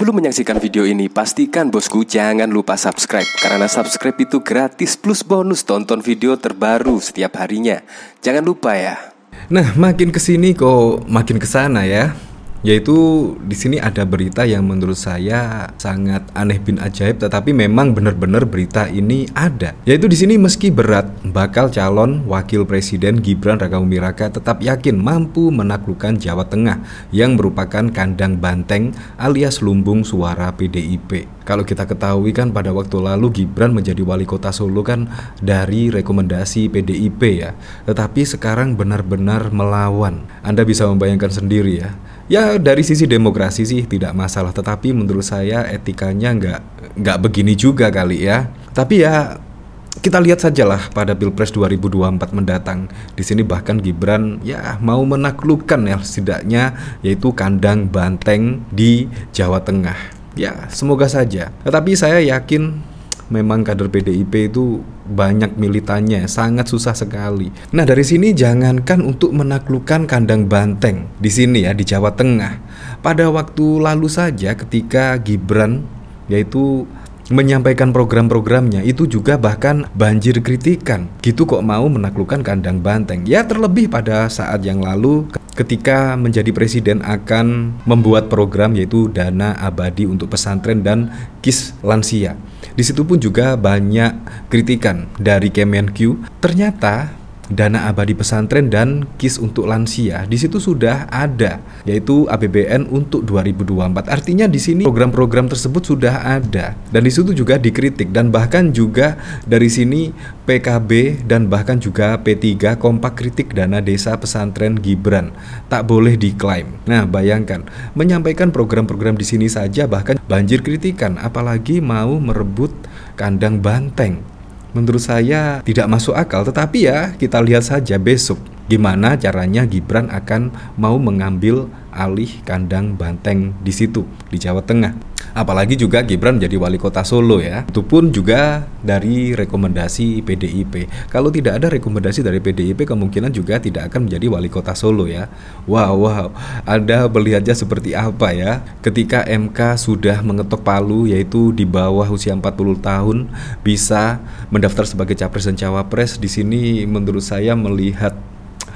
Sebelum menyaksikan video ini, pastikan bosku jangan lupa subscribe. Karena subscribe itu gratis plus bonus tonton video terbaru setiap harinya. Jangan lupa ya. Nah, makin kesini kok makin kesana ya. Yaitu di sini ada berita yang menurut saya sangat aneh bin ajaib, tetapi memang benar-benar berita ini ada. Yaitu di sini meski berat, bakal calon wakil presiden Gibran Rakabuming Raka tetap yakin mampu menaklukkan Jawa Tengah yang merupakan kandang banteng alias lumbung suara PDIP. Kalau kita ketahui kan pada waktu lalu Gibran menjadi wali kota Solo kan dari rekomendasi PDIP ya. Tetapi sekarang benar-benar melawan. Anda bisa membayangkan sendiri ya. Ya dari sisi demokrasi sih tidak masalah, tetapi menurut saya etikanya nggak begini juga kali ya. Tapi ya kita lihat sajalah pada Pilpres 2024 mendatang. Di sini bahkan Gibran ya mau menaklukkan ya setidaknya yaitu kandang banteng di Jawa Tengah. Ya semoga saja. Tetapi saya yakin memang kader PDIP itu banyak militannya, sangat susah sekali. Nah dari sini jangankan untuk menaklukkan kandang banteng di sini ya di Jawa Tengah. Pada waktu lalu saja ketika Gibran yaitu menyampaikan program-programnya itu juga bahkan banjir kritikan. Gitu kok mau menaklukkan kandang banteng? Ya terlebih pada saat yang lalu ketika menjadi presiden akan membuat program yaitu dana abadi untuk pesantren dan KIS lansia. Di situ pun juga banyak kritikan dari Kemenq. Ternyata dana abadi pesantren dan KIS untuk lansia di situ sudah ada, yaitu APBN untuk 2024. Artinya di sini program-program tersebut sudah ada dan di situ juga dikritik, dan bahkan juga dari sini PKB dan bahkan juga P3 kompak kritik dana desa pesantren Gibran tak boleh diklaim. Nah bayangkan menyampaikan program-program di sini saja bahkan banjir kritikan, apalagi mau merebut kandang banteng. Menurut saya tidak masuk akal, tetapi ya kita lihat saja besok gimana caranya Gibran akan mau mengambil alih kandang banteng di situ di Jawa Tengah. Apalagi juga Gibran menjadi wali kota Solo ya. Itu pun juga dari rekomendasi PDIP. Kalau tidak ada rekomendasi dari PDIP kemungkinan juga tidak akan menjadi wali kota Solo ya. Wow. Anda melihatnya seperti apa ya? Ketika MK sudah mengetok palu yaitu di bawah usia 40 tahun bisa mendaftar sebagai capres dan cawapres. Di sini menurut saya melihat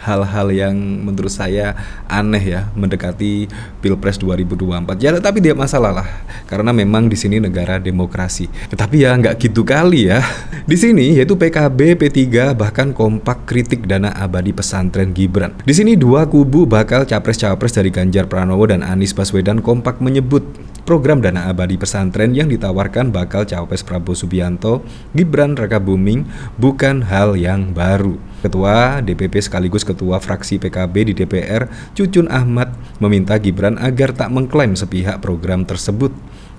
hal-hal yang menurut saya aneh ya mendekati Pilpres 2024. Ya tapi dia masalah lah karena memang di sini negara demokrasi. Tetapi ya nggak gitu kali ya. Di sini yaitu PKB, P3 bahkan kompak kritik dana abadi pesantren Gibran. Di sini dua kubu bakal capres-cawapres dari Ganjar Pranowo dan Anies Baswedan kompak menyebut program dana abadi pesantren yang ditawarkan bakal cawapres Prabowo Subianto Gibran Rakabuming bukan hal yang baru. Ketua DPP sekaligus Ketua Fraksi PKB di DPR, Cucun Ahmad, meminta Gibran agar tak mengklaim sepihak program tersebut.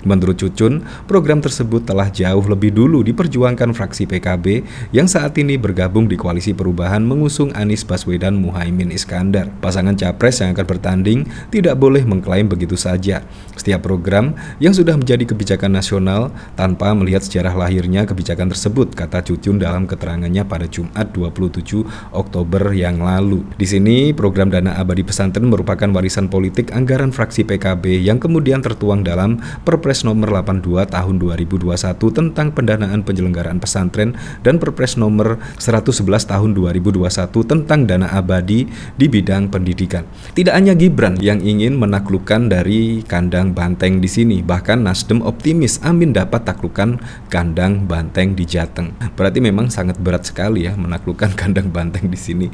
Menurut Cucun, program tersebut telah jauh lebih dulu diperjuangkan fraksi PKB yang saat ini bergabung di Koalisi Perubahan mengusung Anies Baswedan Muhaimin Iskandar. Pasangan capres yang akan bertanding tidak boleh mengklaim begitu saja setiap program yang sudah menjadi kebijakan nasional tanpa melihat sejarah lahirnya kebijakan tersebut, kata Cucun dalam keterangannya pada Jumat 27 Oktober yang lalu. Di sini, program dana abadi pesantren merupakan warisan politik anggaran fraksi PKB yang kemudian tertuang dalam Perpres nomor 82 tahun 2021 tentang pendanaan penyelenggaraan pesantren dan Perpres nomor 111 tahun 2021 tentang dana abadi di bidang pendidikan. Tidak hanya Gibran yang ingin menaklukkan dari kandang banteng di sini, bahkan Nasdem optimis Amin dapat taklukkan kandang banteng di Jateng. Berarti memang sangat berat sekali ya menaklukkan kandang banteng di sini.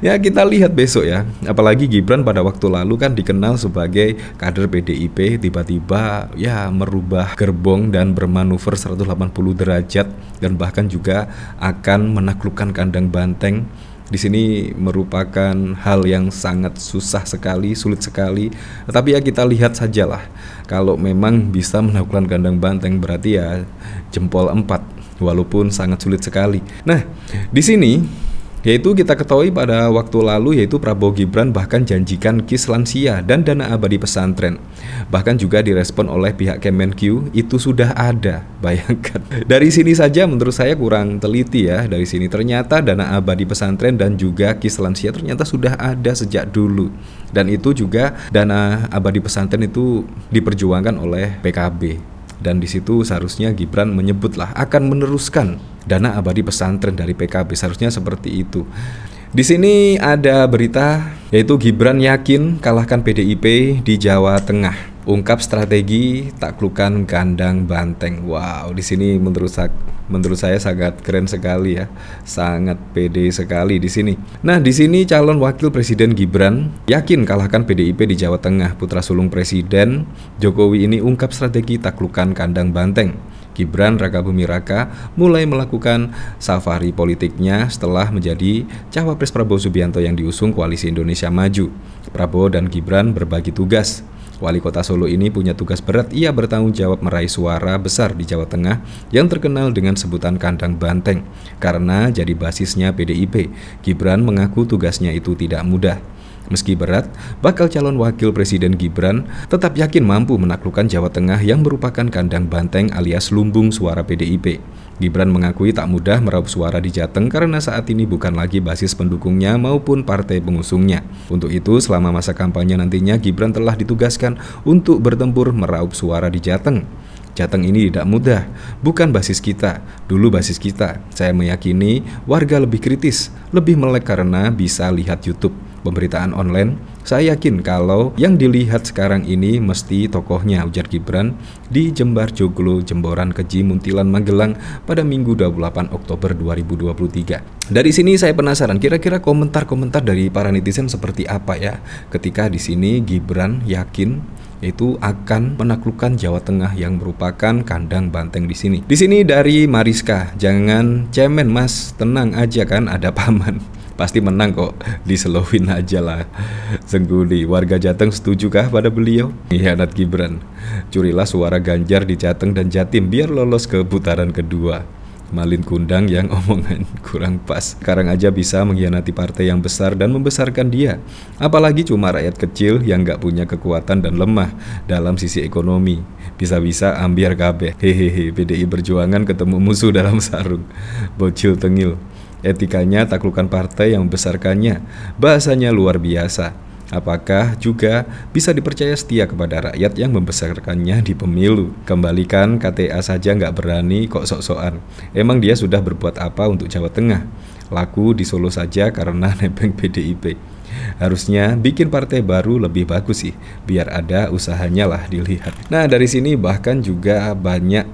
Ya kita lihat besok ya. Apalagi Gibran pada waktu lalu kan dikenal sebagai kader PDIP, tiba-tiba ya merubah gerbong dan bermanuver 180 derajat dan bahkan juga akan menaklukkan kandang banteng. Di sini merupakan hal yang sangat susah sekali, sulit sekali. Tetapi ya kita lihat sajalah. Kalau memang bisa menaklukkan kandang banteng berarti ya jempol 4 walaupun sangat sulit sekali. Nah, di sini Yaitu kita ketahui pada waktu lalu yaitu Prabowo Gibran bahkan janjikan KIS lansia dan dana abadi pesantren. Bahkan juga direspon oleh pihak Kemenq, itu sudah ada. Bayangkan. Dari sini saja menurut saya kurang teliti ya. Dari sini ternyata dana abadi pesantren dan juga KIS lansia ternyata sudah ada sejak dulu. Dan itu juga dana abadi pesantren itu diperjuangkan oleh PKB. Dan di situ seharusnya Gibran menyebutlah akan meneruskan dana abadi pesantren dari PKB, seharusnya seperti itu. Di sini ada berita yaitu Gibran yakin kalahkan PDIP di Jawa Tengah. Ungkap strategi taklukan kandang banteng. Wow, di sini menurut saya sangat keren sekali ya. Sangat pede sekali di sini. Nah, di sini calon wakil presiden Gibran yakin kalahkan PDIP di Jawa Tengah. Putra sulung Presiden Jokowi ini ungkap strategi taklukan kandang banteng. Gibran Rakabumi Raka mulai melakukan safari politiknya setelah menjadi cawapres Prabowo Subianto yang diusung Koalisi Indonesia Maju. Prabowo dan Gibran berbagi tugas. Wali Kota Solo ini punya tugas berat, ia bertanggung jawab meraih suara besar di Jawa Tengah yang terkenal dengan sebutan kandang banteng. Karena jadi basisnya PDIP, Gibran mengaku tugasnya itu tidak mudah. Meski berat, bakal calon wakil presiden Gibran tetap yakin mampu menaklukkan Jawa Tengah yang merupakan kandang banteng alias lumbung suara PDIP. Gibran mengakui tak mudah meraup suara di Jateng karena saat ini bukan lagi basis pendukungnya maupun partai pengusungnya. Untuk itu, selama masa kampanye nantinya Gibran telah ditugaskan untuk bertempur meraup suara di Jateng. Jateng ini tidak mudah, bukan basis kita, dulu basis kita. Saya meyakini warga lebih kritis, lebih melek karena bisa lihat YouTube. Pemberitaan online, saya yakin kalau yang dilihat sekarang ini mesti tokohnya, ujar Gibran di Jembar Joglo, Jemboran Keji, Muntilan, Magelang pada Minggu 28 Oktober 2023. Dari sini saya penasaran kira-kira komentar-komentar dari para netizen seperti apa ya ketika di sini Gibran yakin itu akan menaklukkan Jawa Tengah yang merupakan kandang banteng di sini. Di sini dari Mariska, jangan cemen Mas, tenang aja kan ada paman. Pasti menang kok, diselowin aja lah. Sengguli, warga Jateng setujukah pada beliau? Hianat Gibran, curilah suara Ganjar di Jateng dan Jatim biar lolos ke putaran kedua. Malin kundang yang omongan kurang pas. Sekarang aja bisa mengkhianati partai yang besar dan membesarkan dia. Apalagi cuma rakyat kecil yang gak punya kekuatan dan lemah dalam sisi ekonomi. Bisa-bisa ambiar kabeh. Hehehe, PDI Perjuangan ketemu musuh dalam sarung. Bocil tengil. Etikanya taklukan partai yang membesarkannya. Bahasanya luar biasa. Apakah juga bisa dipercaya setia kepada rakyat yang membesarkannya di pemilu? Kembalikan KTA saja nggak berani kok sok-sokan. Emang dia sudah berbuat apa untuk Jawa Tengah? Laku di Solo saja karena nebeng PDIP. Harusnya bikin partai baru lebih bagus sih, biar ada usahanya lah dilihat. Nah, dari sini bahkan juga banyak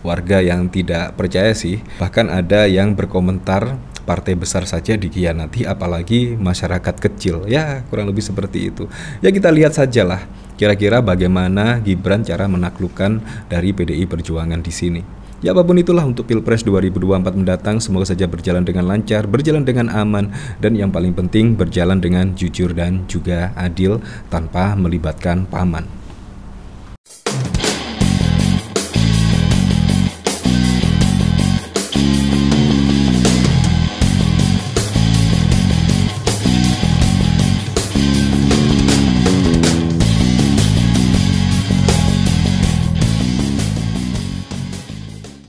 warga yang tidak percaya sih. Bahkan ada yang berkomentar partai besar saja dikhianati, apalagi masyarakat kecil. Ya, kurang lebih seperti itu. Ya, kita lihat sajalah kira-kira bagaimana Gibran cara menaklukkan dari PDI Perjuangan di sini. Ya, apapun itulah untuk Pilpres 2024 mendatang, semoga saja berjalan dengan lancar, berjalan dengan aman, dan yang paling penting berjalan dengan jujur dan juga adil tanpa melibatkan paman.